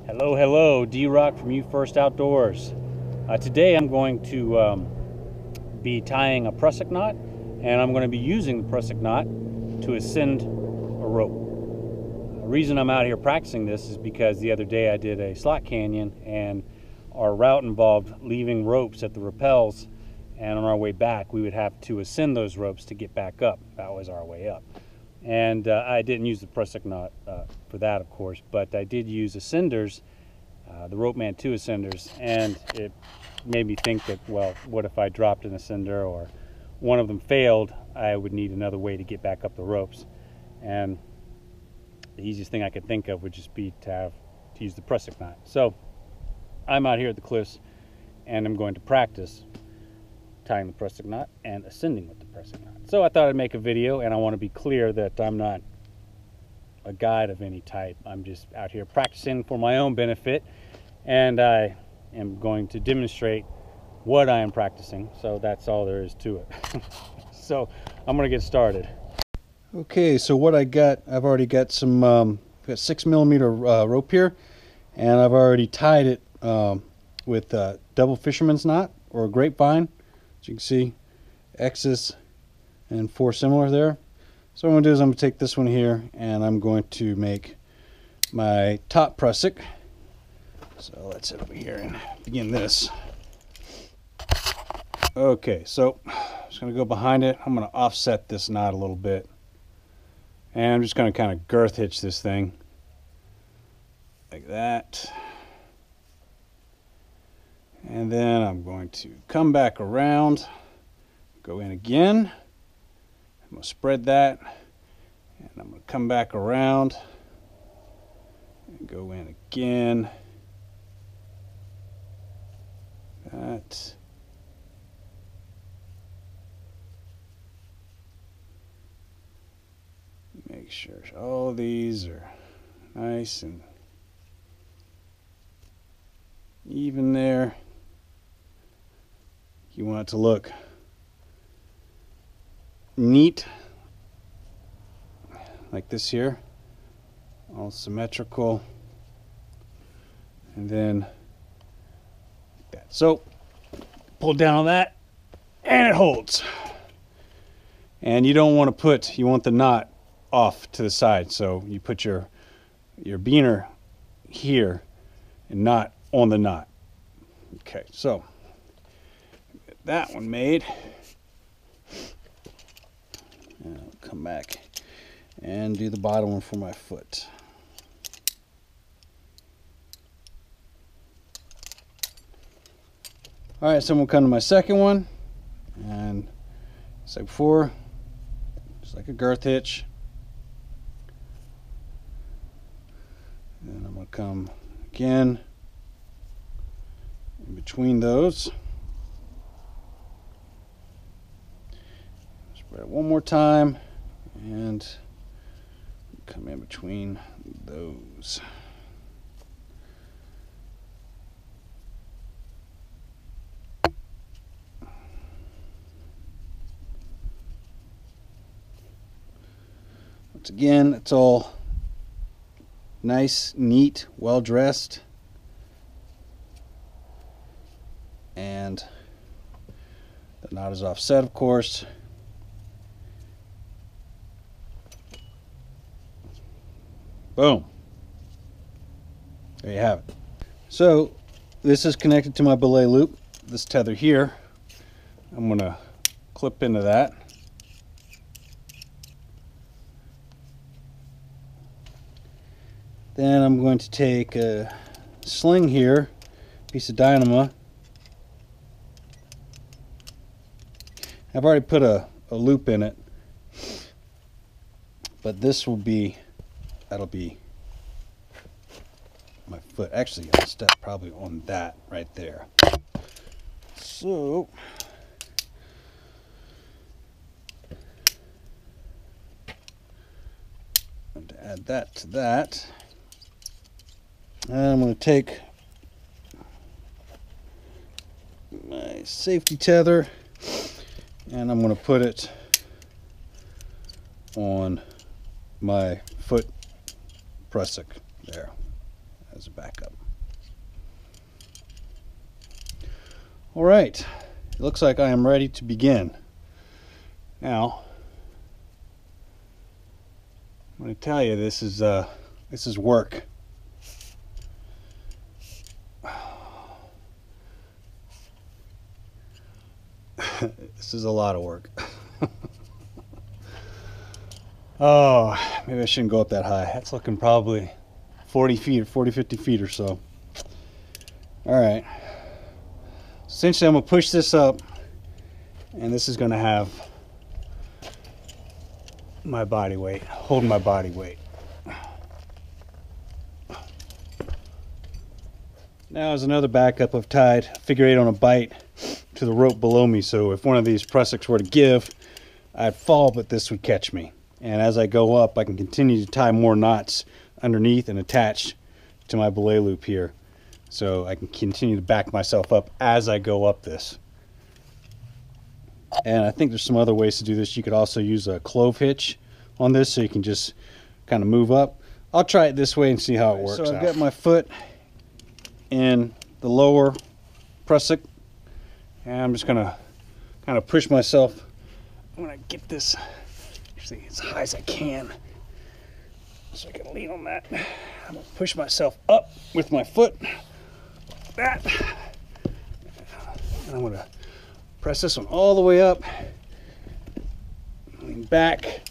Hello, hello, D-Rock from You First Outdoors. Today I'm going to be tying a Prusik knot, and I'm going to be using the Prusik knot to ascend a rope. The reason I'm out here practicing this is because the other day I did a slot canyon and our route involved leaving ropes at the rappels, and on our way back we would have to ascend those ropes to get back up. That was our way up. And I didn't use the Prusik knot for that, of course, but I did use ascenders, the Ropeman 2 ascenders, and it made me think that, well, what if I dropped an ascender or one of them failed? I would need another way to get back up the ropes, and the easiest thing I could think of would just be to use the Prusik knot. So I'm out here at the cliffs, and I'm going to practice tying the Prusik knot and ascending with the Prusik knot. So I thought I'd make a video, and I want to be clear that I'm not a guide of any type. I'm just out here practicing for my own benefit, and I am going to demonstrate what I am practicing. So that's all there is to it. So I'm going to get started. Okay, so what I've already got some got 6mm rope here, and I've already tied it with a double fisherman's knot or a grapevine. As you can see, X's and 4 similar there. So what I'm going to do is I'm going to take this one here and I'm going to make my top Prusik. So let's head over here and begin this. Okay, so I'm just going to go behind it. I'm going to offset this knot a little bit. And I'm just going to kind of girth hitch this thing like that. And then I'm going to come back around, go in again. I'm going to spread that, and I'm going to come back around and go in again. That. Make sure all these are nice and even there. You want it to look neat, like this here, all symmetrical, and then like that. So pull down on that, and it holds. And you don't want to you want the knot off to the side, so you put your beaner here and not on the knot. Okay, so get that one made. And I'll come back and do the bottom one for my foot. Alright, so I'm going to come to my second one, and just like before, just like a girth hitch. And I'm going to come again in between those. Spread it one more time and come in between those. Once again, it's all nice, neat, well dressed, and the knot is offset, of course. Boom. There you have it. So this is connected to my belay loop, this tether here. I'm going to clip into that. Then I'm going to take a sling here, piece of dynamo. I've already put a loop in it, but this will be, that'll be my foot. Actually, I'll step probably on that right there. So I'm going to add that to that. And I'm going to take my safety tether and I'm going to put it on my foot Prusik there. as a backup. All right, it looks like I am ready to begin. Now, I'm going to tell you, this is work. This is a lot of work. Oh, maybe I shouldn't go up that high. That's looking probably 40 feet, 40, 50 feet or so. All right. Essentially, I'm going to push this up, and this is going to have my body weight, holding my body weight. Now, as another backup, I've tied figure 8 on a bite to the rope below me, so if one of these prusiks were to give, I'd fall, but this would catch me. And as I go up, I can continue to tie more knots underneath and attach to my belay loop here, so I can continue to back myself up as I go up this. And I think there's some other ways to do this. You could also use a clove hitch on this, so you can just kind of move up. I'll try it this way and see how it works. So I've got my foot in the lower prusik, and I'm just gonna kind of push myself. I'm gonna get this actually as high as I can, so I can lean on that. I'm gonna push myself up with my foot, like that, and I'm gonna press this one all the way up, lean back,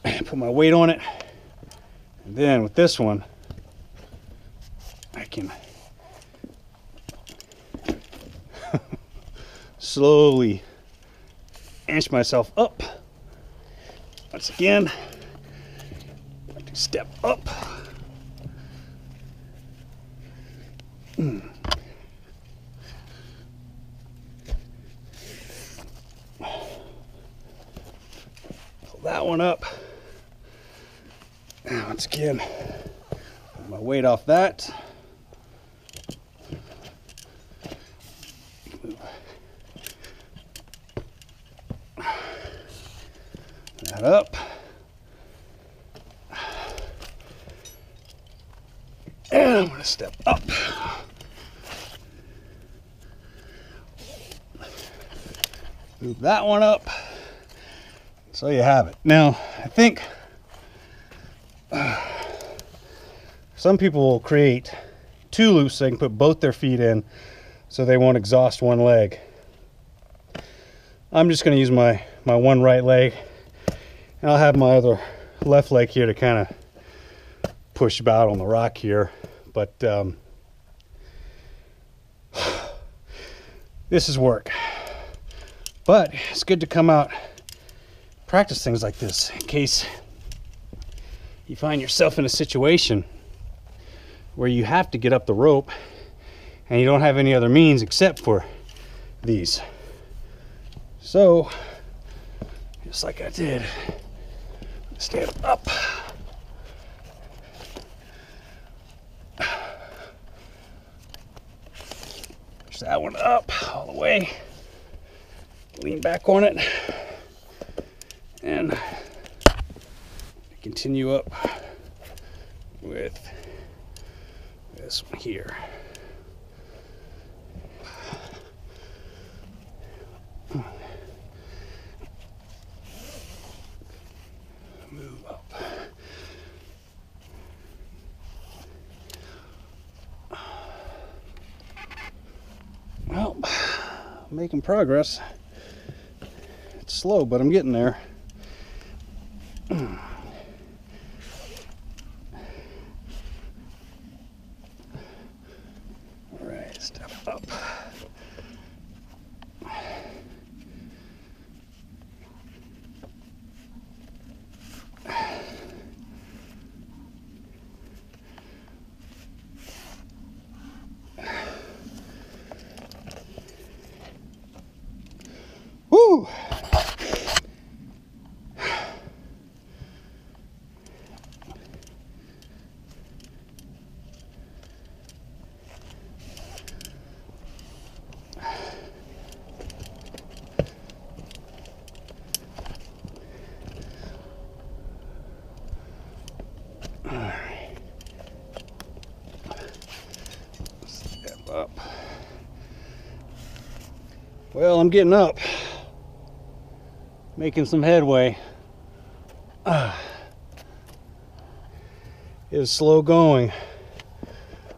put my weight on it, and then with this one, I can slowly inch myself up. Once again, I can step up. Pull that one up. And once again, put my weight off that. That up. And I'm going to step up. Move that one up. So you have it. Now, I think some people will create 2 loops so they can put both their feet in, so they won't exhaust one leg. I'm just going to use my one right leg, and I'll have my other left leg here to kind of push about on the rock here. But this is work. But it's good to come out, practice things like this in case you find yourself in a situation where you have to get up the rope and you don't have any other means except for these. So, just like I did, stand up. Push that one up all the way. Lean back on it. And continue up with this one here. Move up. Well, I'm making progress. It's slow, but I'm getting there. All right, step up. Woo! up. Well, I'm getting up. Making some headway. It is slow going.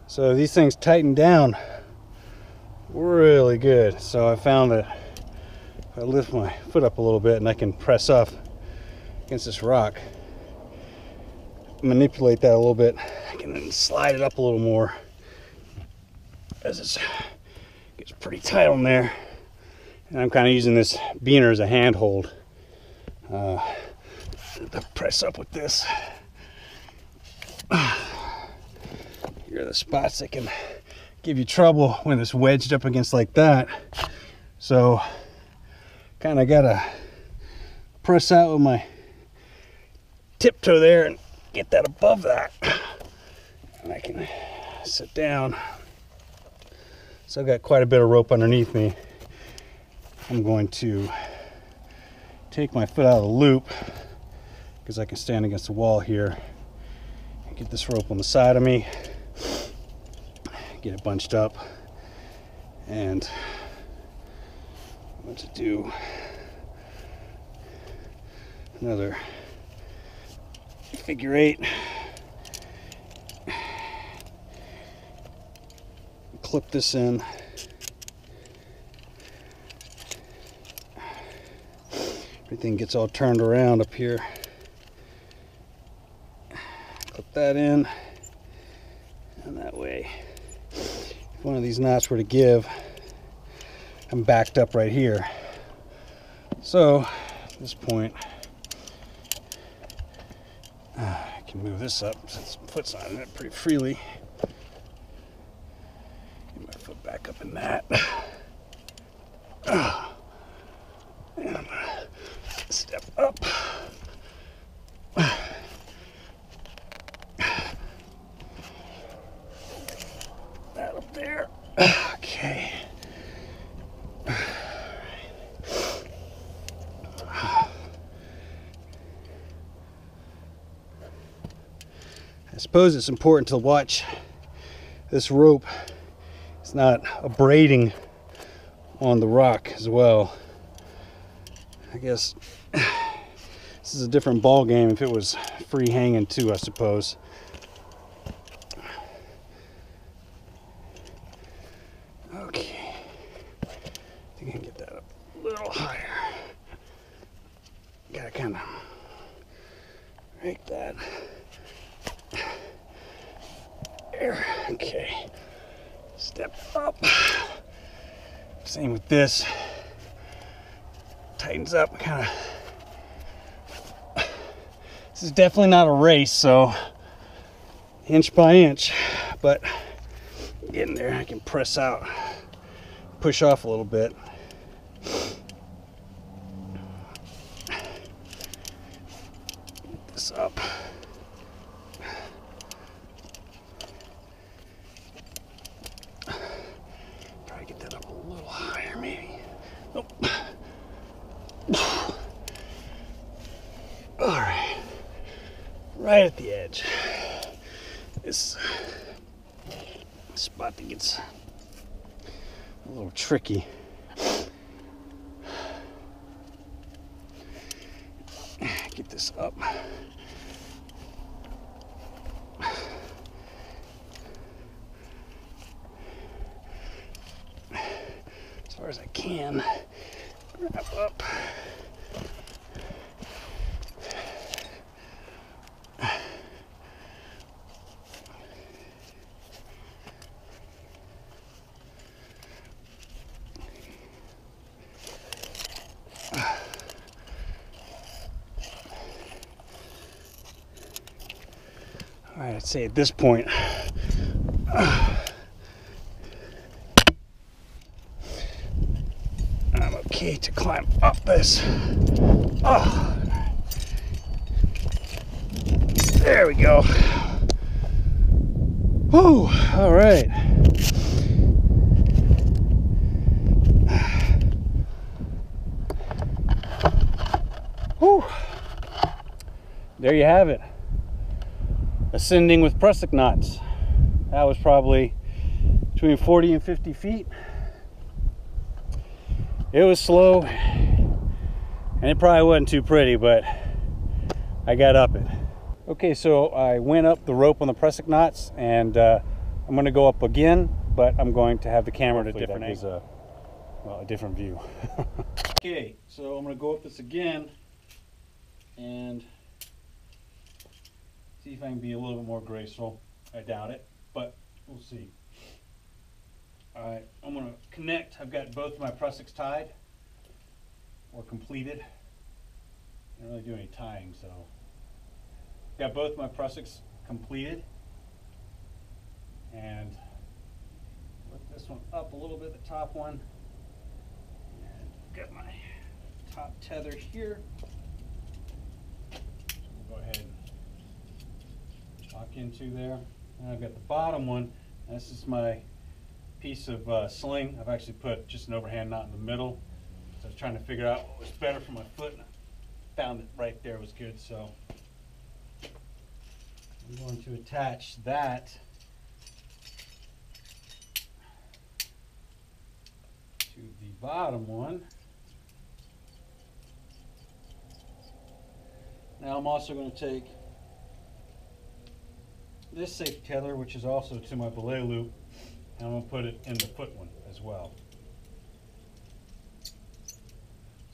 So these things tighten down really good. So I found that if I lift my foot up a little bit and I can press up against this rock, manipulate that a little bit, I can then slide it up a little more as it gets pretty tight on there. And I'm kind of using this beaner as a handhold to press up with this. Here are the spots that can give you trouble when it's wedged up against like that. So kind of gotta press out with my tiptoe there and get that above that. And I can sit down. So I've got quite a bit of rope underneath me. I'm going to take my foot out of the loop because I can stand against the wall here and get this rope on the side of me, get it bunched up, and I'm going to do another figure 8. Clip this in. Everything gets all turned around up here. Clip that in, and that way, if one of these knots were to give, I'm backed up right here. So at this point, I can move this up since my foot's on it pretty freely. Get my foot back up in that. And I'm gonna step up. That up there. Okay. I suppose it's important to watch this rope. It's not abrading on the rock as well. I guess this is a different ball game if it was free hanging too, I suppose. Okay, I think I can get that up a little higher. Gotta kind of break that. There, okay. Step up. Same with this. Tightens up, kind of. This is definitely not a race, so inch by inch, but getting there. I can press out, push off a little bit. Get this up. Try to get that up a little higher, maybe. Nope. All right, right at the edge. This spot that gets a little tricky. Get this up. As far as I can. Grab up. All right, I'd say at this point, I'm okay to climb up this. Oh, there we go. Whew, all right. Whew. There you have it. Ascending with Prusik knots. That was probably between 40 and 50 feet. It was slow, and it probably wasn't too pretty, but I got up it. Okay, so I went up the rope on the Prusik knots, and I'm going to go up again, but I'm going to have the camera at a different angle. Well, a different view. Okay, so I'm going to go up this again and see if I can be a little bit more graceful. I doubt it, but we'll see. Alright, I'm going to connect. I've got both of my prusiks tied or completed. I don't really do any tying, so. Got both my prusiks completed. And lift this one up a little bit, the top one. And got my top tether here. So we'll go ahead and lock into there. And I've got the bottom one. This is my piece of sling. I've actually put just an overhand knot in the middle. So I was trying to figure out what was better for my foot, and I found it right there was good. So I'm going to attach that to the bottom one. Now I'm also going to take this safety tether, which is also to my belay loop, and I'm going to put it in the foot one as well.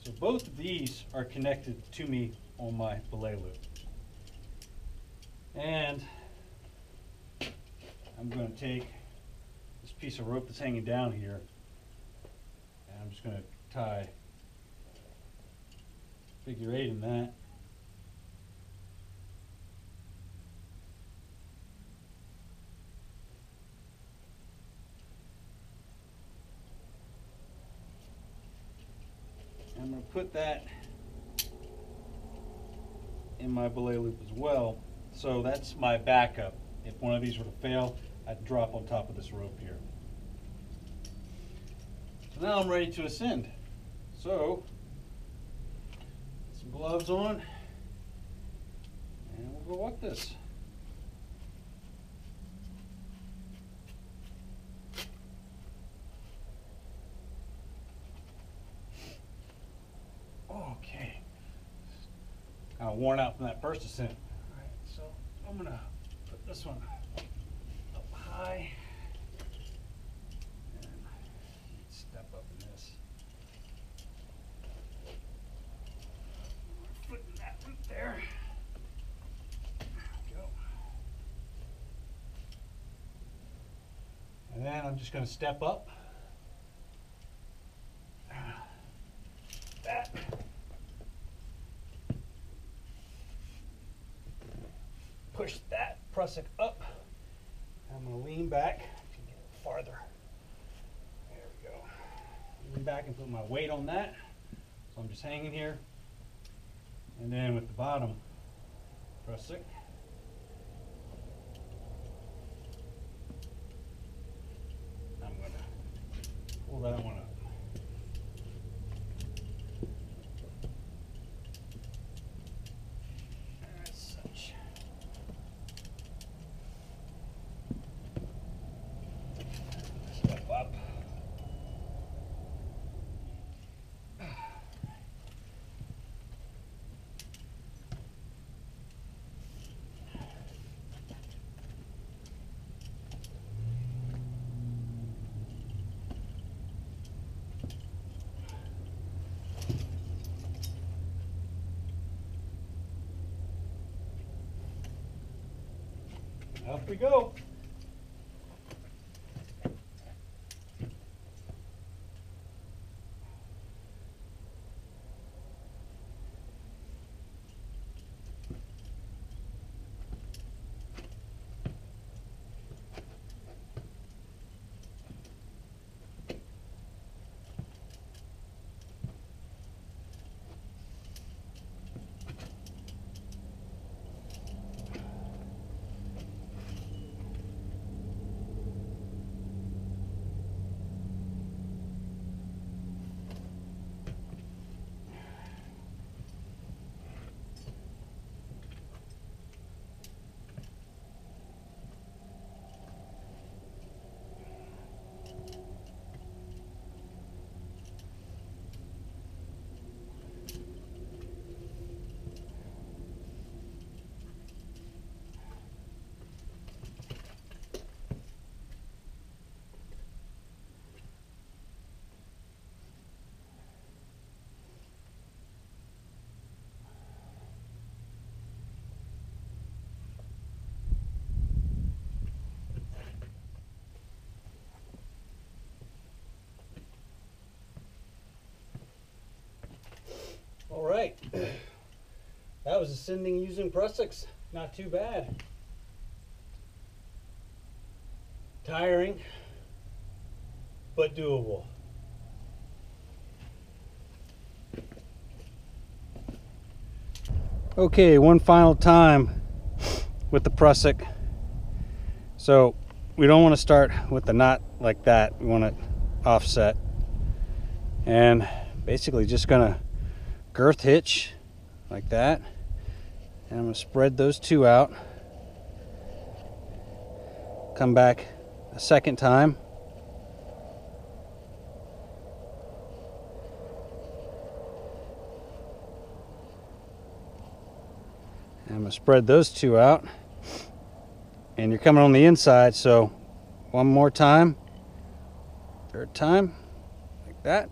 So both of these are connected to me on my belay loop. And I'm going to take this piece of rope that's hanging down here, and I'm just going to tie figure 8 in that. I'm going to put that in my belay loop as well. So that's my backup. If one of these were to fail, I'd drop on top of this rope here. So now I'm ready to ascend. So, some gloves on, and we'll go up this. Okay. Kind of worn out from that first ascent. All right, so I'm going to put this one up high and step up in this. Putting that one there. There we go. And then I'm just going to step up. That. Push that prusik up. I'm going to lean back to get it farther. There we go. Lean back and put my weight on that. So I'm just hanging here. And then with the bottom prusik, I'm going to pull that one up. Up we go. that was ascending using prusiks. Not too bad. Tiring, but doable. Okay, one final time with the prusik. So we don't want to start with the knot like that. We want it offset. And basically just gonna girth hitch like that. And I'm gonna spread those two out. Come back a second time. And I'm gonna spread those two out. And you're coming on the inside, so one more time, third time, like that.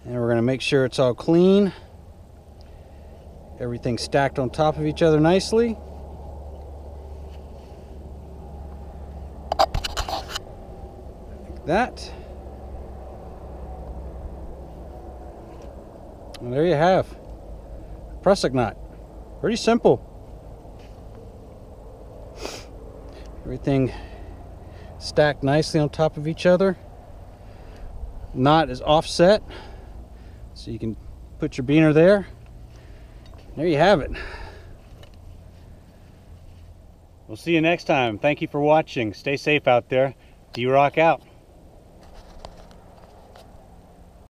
And we're gonna make sure it's all clean. Everything stacked on top of each other nicely. Like that. And there you have Prusik knot. Pretty simple. Everything stacked nicely on top of each other. Knot is offset, so you can put your beaner there. There you have it. We'll see you next time. Thank you for watching. Stay safe out there. D-Rock out.